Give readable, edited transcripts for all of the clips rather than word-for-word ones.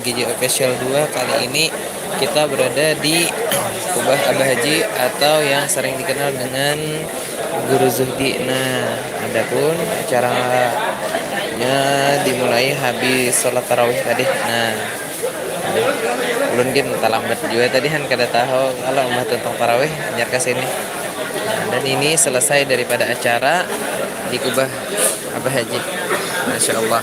Gigi Official 2. Kali ini kita berada di Kubah Abah Haji atau yang sering dikenal dengan Guru Zuhdi. Nah, adapun acaranya dimulai habis sholat tarawih tadi. Nah, ulun gin lambat juga tadi kan kada tahu kalau mah tentang tarawih nyar ke sini. Nah, dan ini selesai daripada acara di Kubah Abah Haji. Masya Allah.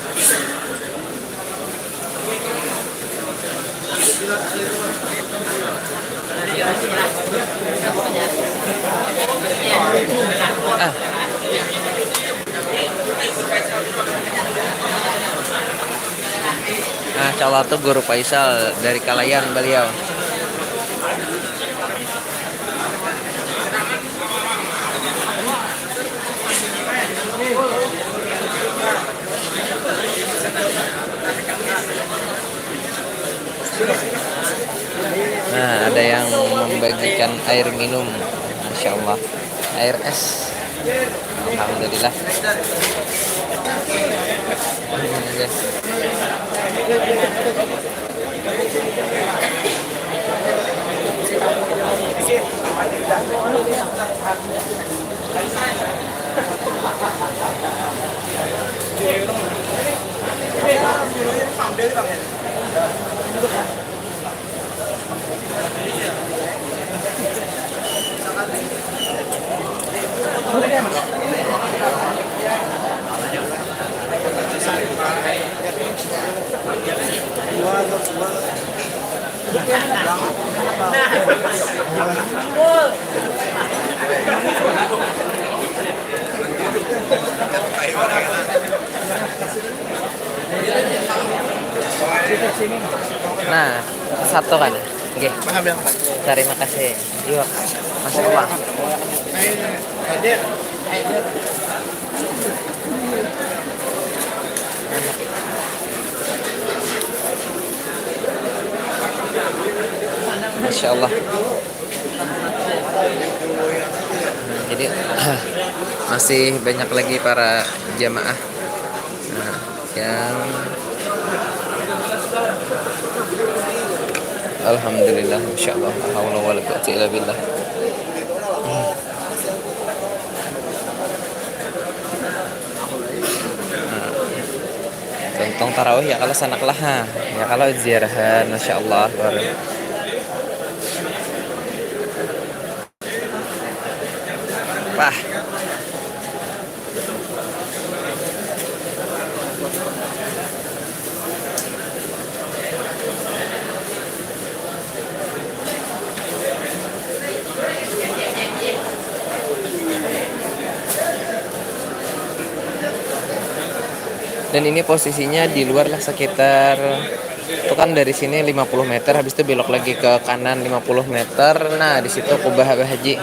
Ah, calon tuh Guru Faisal dari Kalayan beliau. Nah, ada yang membagikan air minum, Masya Allah, air es. Alhamdulillah. Nah, satu kan? Oke. Terima kasih. Yuk, masuk uang. Masya Allah. Jadi masih banyak lagi para jamaah yang alhamdulillah, Masya Allah, la haula wala quwwata illa billah. Tentang tarawih ya kalau sanaklah ya kalau ziarahan, Masya Allah. Wah. Dan ini posisinya di luar lah sekitar itu kan dari sini 50 meter, habis itu belok lagi ke kanan 50 meter. Nah, di situ Kubah Abah Haji.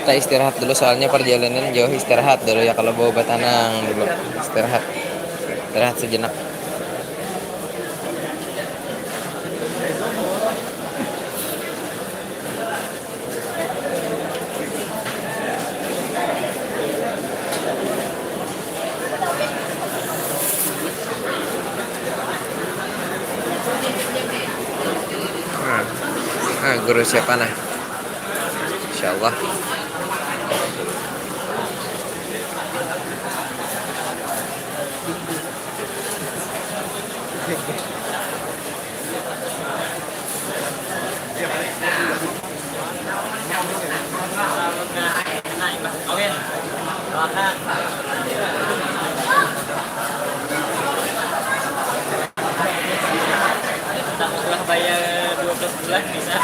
Kita istirahat dulu soalnya perjalanan jauh, istirahat dulu ya kalau bawa batanang dulu. Istirahat sejenak. Guru siapa nah? Insya Allah. Bayar 12 bulan bisa.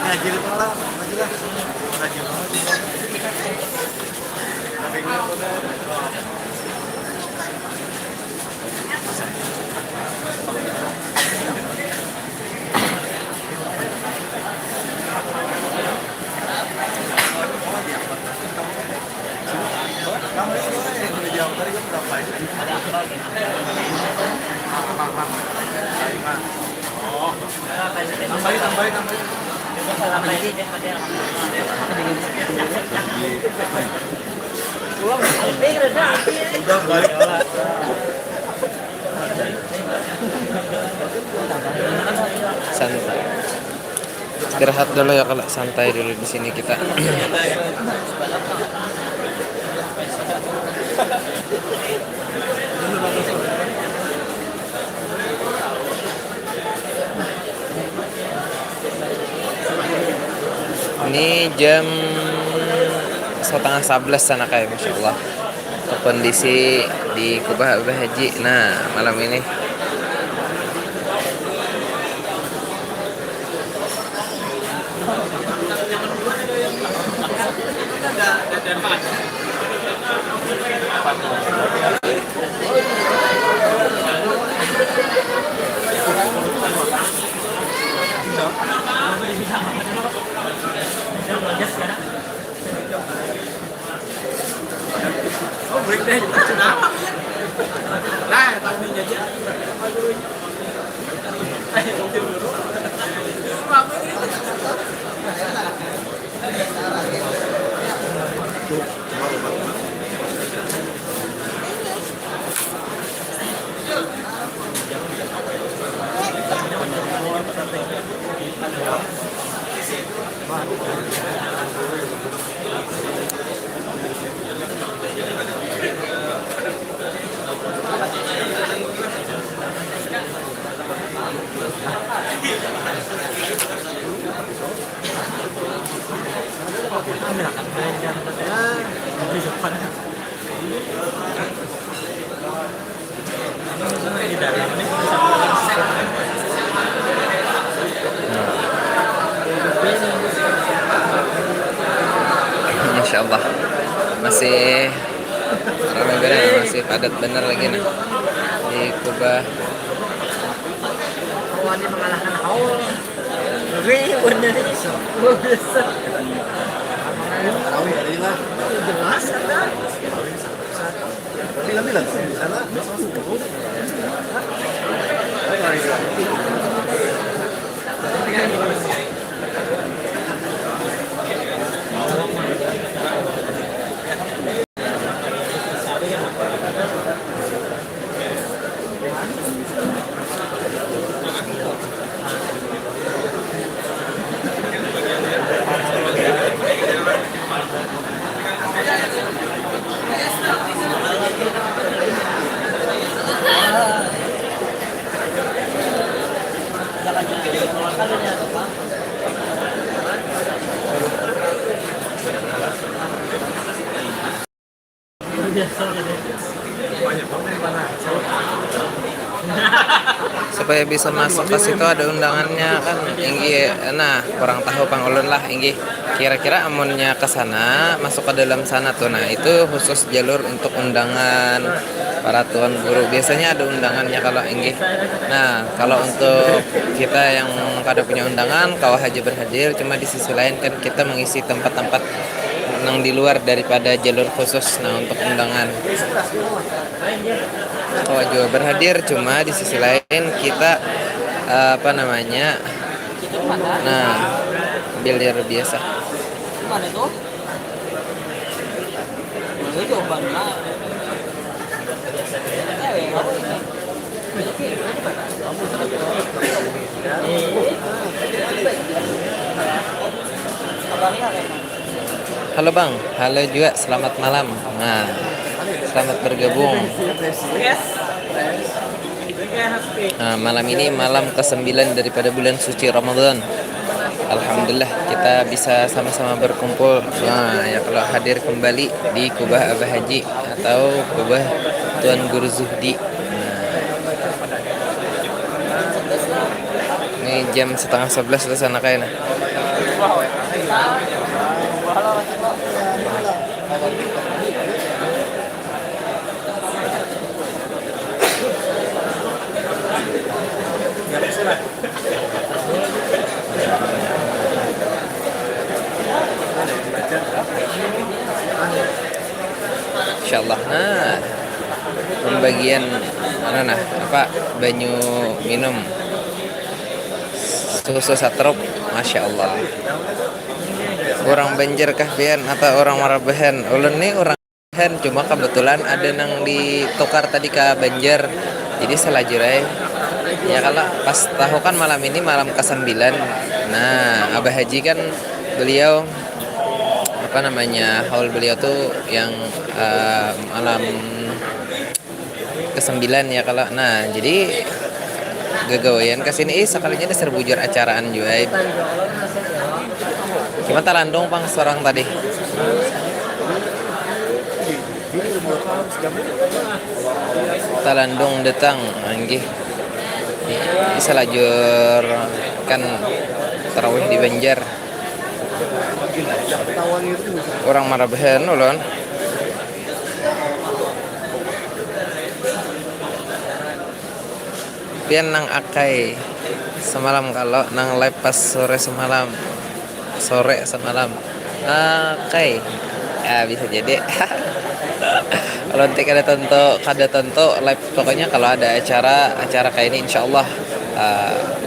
Ngaji lah, ngaji tambahin. Santai. Istirahat dulu ya kalau santai dulu di sini kita. Ini jam 10:30 sana kayak Masya Allah. Kondisi di Kubah Abah Haji. Nah, malam ini Masya Allah masih ramai benar, masih padat benar lagi nih di Kubah. Ini mengalahkan haul. Bener biasa. Jelas kan? Bilang sana. Supaya bisa masuk ke situ ada undangannya kan inggi. Nah kurang tahu Pang Ulun lah inggi kira-kira amunnya ke sana masuk ke dalam sana tuh. Nah itu khusus jalur untuk undangan para tuan guru, biasanya ada undangannya kalau inggi. Nah kalau untuk kita yang kada punya undangan kawah haji berhadir, cuma di sisi lain kan kita mengisi tempat-tempat yang di luar daripada jalur khusus. Nah untuk undangan kawah juga berhadir, cuma di sisi lain kita apa namanya, nah bilir biasa. Mana itu? Itu bangga. Halo Bang, halo juga, selamat malam. Nah, selamat bergabung. Nah, malam ini malam ke-9 daripada bulan suci Ramadan. Alhamdulillah kita bisa sama-sama berkumpul. Nah, ya kalau hadir kembali di Kubah Abah Haji atau Kubah Tuan Guru Zuhdi. Ini jam 10:30 di sana kayaknya. Insyaallah. Nah, pembagian banyu minum susu satrop, Masya Allah. Orang Banjar kah pian atau orang Marabahan? Ulun nih orang Cuma kebetulan ada nang ditukar tadi ke Banjar. Jadi selajurai. Ya kalau pas tahu kan malam ini malam ke-9. Nah, Abah Haji kan beliau apa namanya? Haul beliau tuh yang malam ke-9 ya kalau. Nah, jadi gagawayan kesini sekalinya ada serbujur acaraan juga. Gimana Landung pang seorang tadi? Talandung datang anggih. Bisa lajur kan tarawih di Banjar. Orang marabahan ulun. Pian nang akai semalam kalau nang live pas sore semalam. Akai. Ya bisa jadi. Kalau nanti kada tentu live pokoknya kalau ada acara kayak ini insyaallah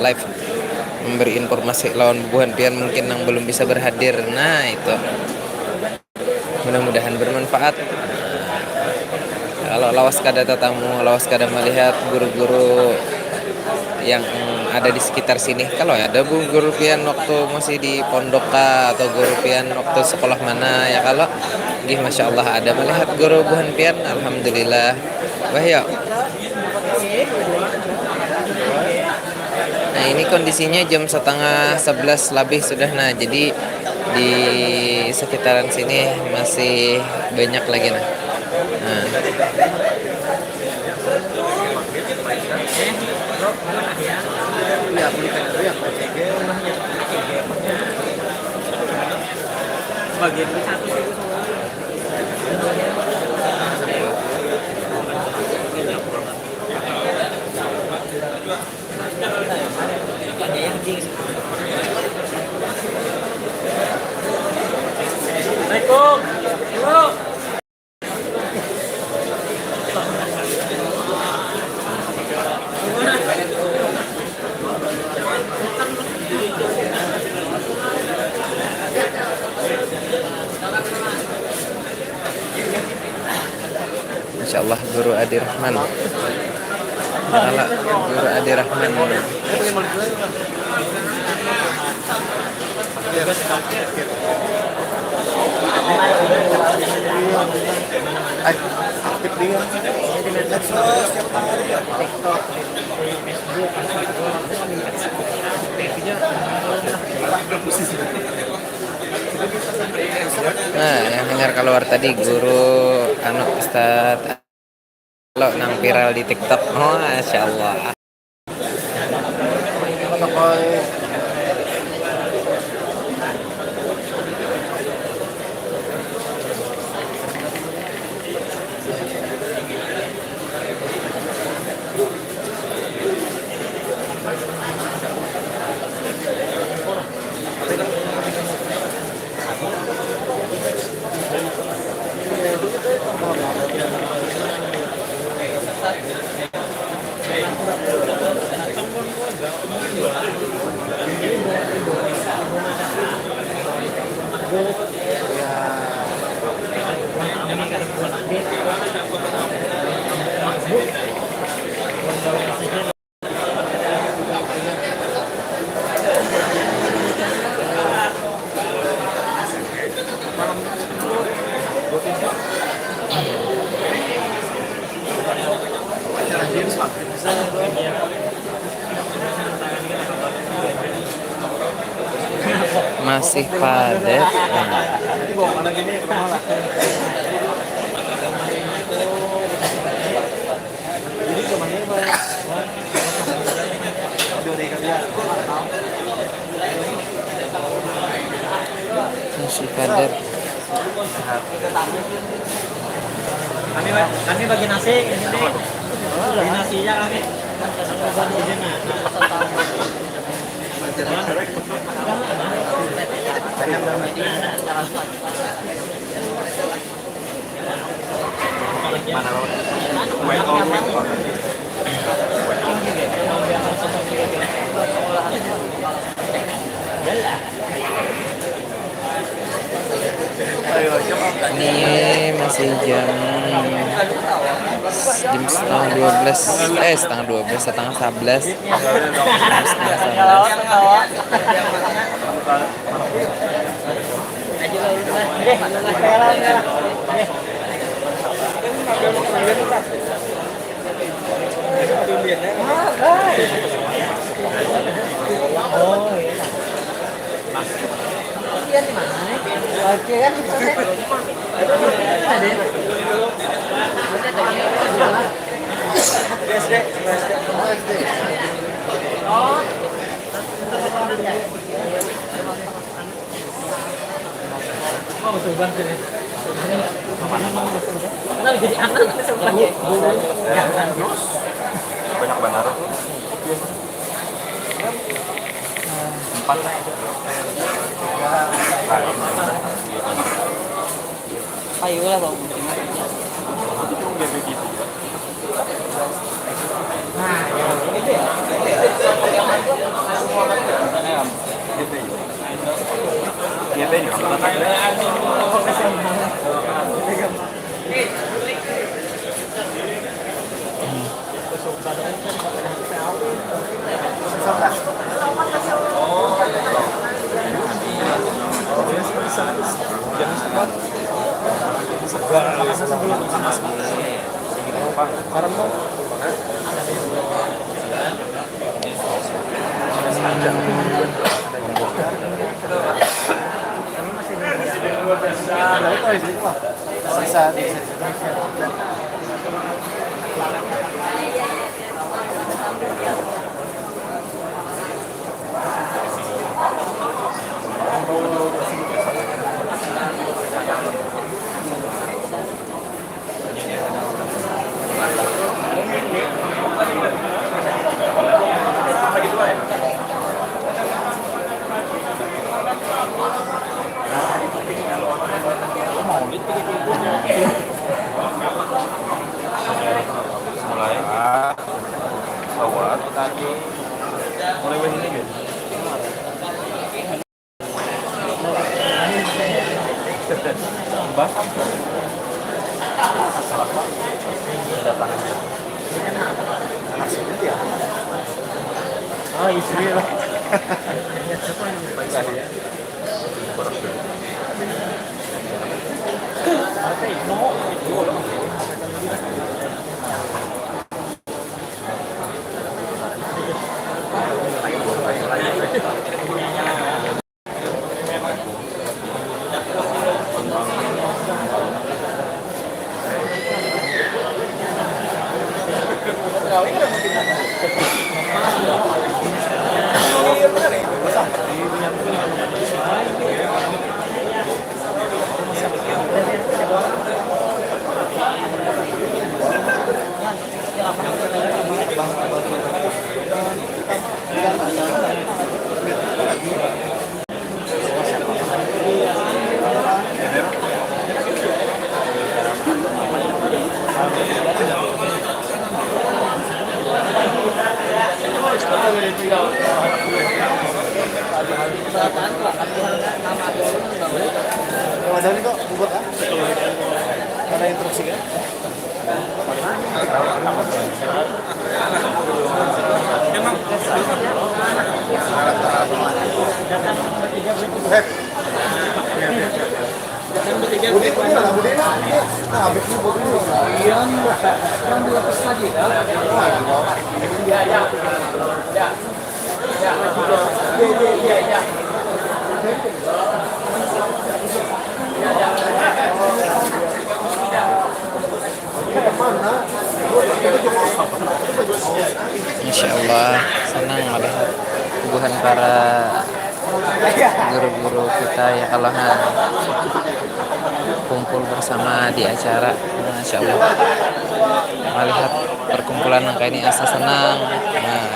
live memberi informasi lawan bubuhan pian mungkin yang belum bisa berhadir. Nah itu mudah-mudahan bermanfaat. Kalau lawas kada tetamu, lawas kada melihat guru-guru yang ada di sekitar sini. Kalau ada guru pian waktu masih di pondok atau guru pian waktu sekolah mana ya kalau gih masya Allah ada melihat guru buhan pian alhamdulillah. Wah ya. Nah ini kondisinya jam 10:30 lebih sudah. Nah jadi di sekitaran sini masih banyak lagi nah. Bagian satu sih. Assalamualaikum. Insyaallah Guru Adi Rahman. Ala Guru Adi Rahman. Nah, yang dengar keluar tadi guru Ustadz lo nang viral di TikTok. Oh, Masya Allah. Masih padat. Masih padat. Kami bagi nasi ini. Bagi nasinya kami. Ini masih jam 12 setengah 12 setengah 11 setengah 11. Banyak benar. 4. Kayu lah bang. Mulai sawat tadi mulai ini gitu. Mbak Oh istri lah. Ada nih kok bubur kan? Ada instruksi kan? Insya Allah senang melihat teguhan para guru-guru kita ya Allah, kumpul bersama di acara. Insya Allah melihat perkumpulan kayak ini asa senang. Nah,